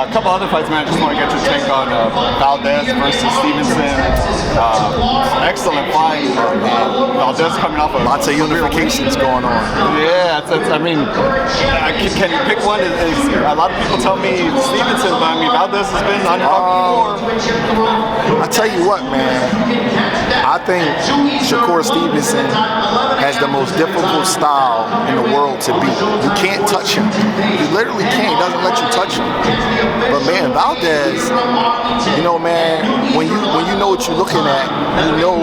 A couple other fights, man. I just want to get your take on Valdez versus Stevenson. Excellent fight. Valdez coming off lots of unifications going on. Yeah, I mean, can you pick one? A lot of people tell me Stevenson, but I mean Valdez has been underdog before. I tell you what, man. I think Shakur Stevenson has the most difficult style in the world to beat. You can't touch him. You literally can't. He doesn't let you touch him. But man, Valdez, you know, man, when you know what you're looking at, you know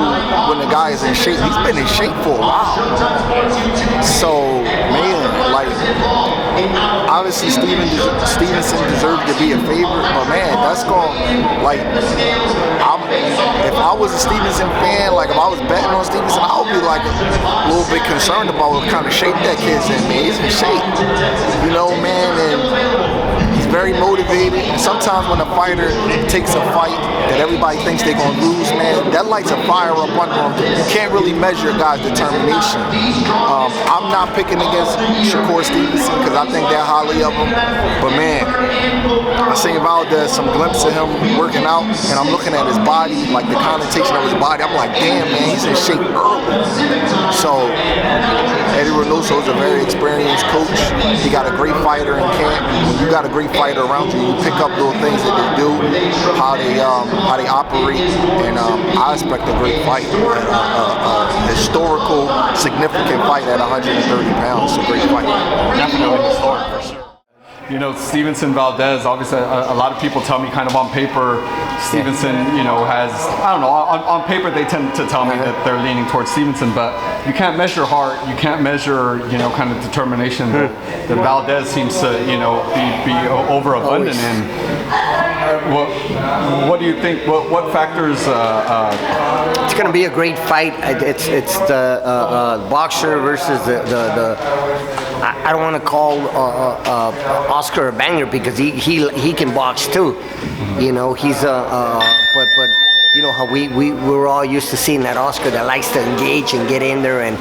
when the guy is in shape. He's been in shape for a while. So, man, like, obviously Stevenson deserved to be a favorite, but man, that's going, like, if I was a Stevenson fan, like if I was betting on Stevenson, I would be like a little bit concerned about what kind of shape that kid's in, man. He's in shape, you know, man, and he's very motivated. And sometimes when a fighter takes a fight that everybody thinks they're gonna lose, man, that lights a fire up under him. You can't really measure a guy's determination. I'm not picking against Shakur Stevenson because I think that highly of him, but man, I seen Valdez, some glimpse of him working out, and I'm looking at his body, like the connotation of his body. I'm like, damn, man, he's in shape early. So Eddie Reynoso is a very experienced coach. He got a great fighter in camp. When you got a great fighter around you, you pick up little things that they do, how they operate, and I expect a great fight, a historical, significant fight at 130 pounds. It's a great fight. Definitely historic for sure. You know, Stevenson, Valdez, obviously a lot of people tell me kind of on paper, Stevenson, you know, has, I don't know, on paper they tend to tell me that they're leaning towards Stevenson, but you can't measure heart, you can't measure, you know, kind of determination that Valdez seems to, you know, be overabundant in. What do you think, what factors? It's going to be a great fight. It's the boxer versus the I don't want to call Oscar a banger because he can box too. You know, he's but you know how we're all used to seeing that Oscar that likes to engage and get in there and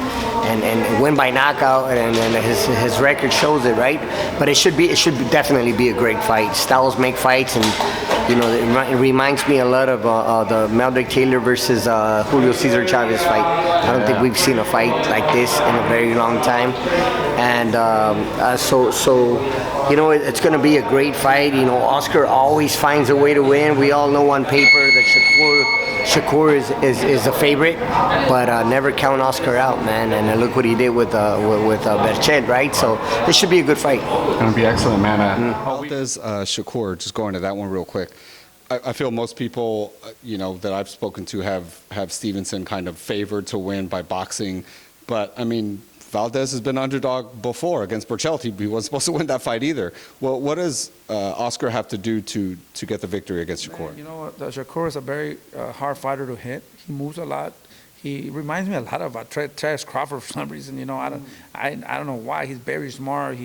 win by knockout, and his record shows it, right? But it should definitely be a great fight. Styles make fights, and you know it reminds me a lot of the Meldrick Taylor versus Julio Cesar Chavez fight. I don't think we've seen a fight like this in a very long time, and so you know it's going to be a great fight. You know, Oscar always finds a way to win. We all know on paper that Shakur is a favorite, but never count Oscar out, man. And look what he did with Berchet, right? So this should be a good fight. It's gonna be excellent, man. Valdez, Shakur, just going to that one real quick. I feel most people, you know, that I've spoken to have Stevenson kind of favored to win by boxing, but I mean, Valdez has been underdog before against Berchet. He wasn't supposed to win that fight either. Well, what does Oscar have to do to get the victory against Shakur? Man, you know what? Shakur is a very hard fighter to hit. He moves a lot. He reminds me a lot of Travis Crawford for some reason. You know, I don't know why. He's very smart.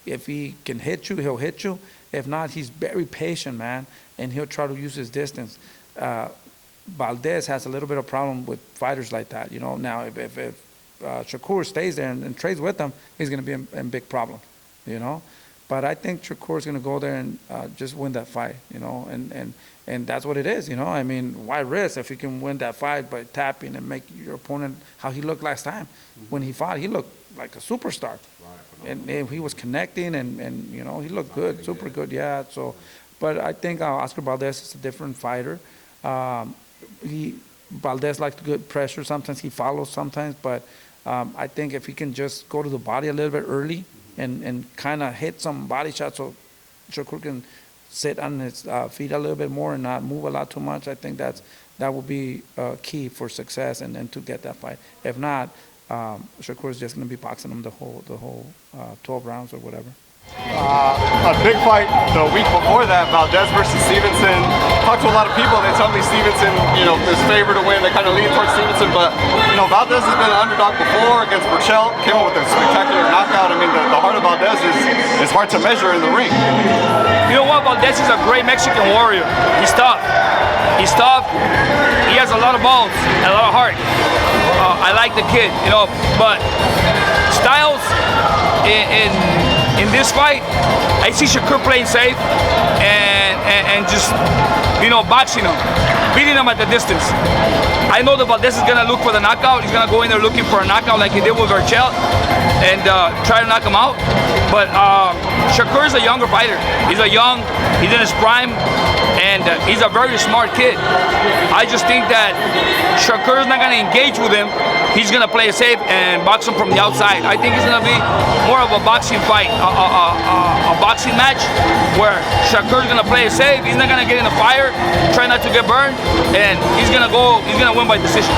If he can hit you, he'll hit you. If not, he's very patient, man, and he'll try to use his distance. Valdez has a little bit of problem with fighters like that. You know, now if Shakur stays there and trades with them, he's going to be in big problem, you know. But I think Shakur's going to go there and just win that fight, you know, and that's what it is, you know. I mean, why risk if you can win that fight by tapping and make your opponent how he looked last time when he fought? He looked like a superstar, and he was connecting and you know he looked good, super good, yeah. So, but I think Oscar Valdez is a different fighter. Valdez likes to get pressure. Sometimes he follows, sometimes, but I think if he can just go to the body a little bit early and kind of hit some body shots so Shakur can sit on his feet a little bit more and not move a lot too much, I think that will be key for success and to get that fight. If not, Shakur is just going to be boxing him the whole 12 rounds or whatever. A big fight the week before that, Valdez versus Stevenson. Talked to a lot of people, they tell me Stevenson, you know, is favored to win. They kind of lean towards Stevenson, but you know, Valdez has been an underdog before against Berchet. Came up with a spectacular knockout. I mean, the heart of Valdez is hard to measure in the ring. You know what? Valdez is a great Mexican warrior. He's tough. He's tough. He has a lot of balls, a lot of heart. I like the kid, you know, but Styles in this fight, I see Shakur playing safe, and and just, boxing him, beating him at the distance. I know that Valdez is gonna look for the knockout. He's gonna go in there looking for a knockout like he did with Urchel and try to knock him out. But Shakur is a younger fighter. He's in his prime, and he's a very smart kid. I just think that Shakur is not gonna engage with him. He's gonna play it safe and box him from the outside. I think it's gonna be more of a boxing fight, a boxing match where Shakur's gonna play it safe. He's not gonna get in the fire, try not to get burned, and he's gonna win by decision.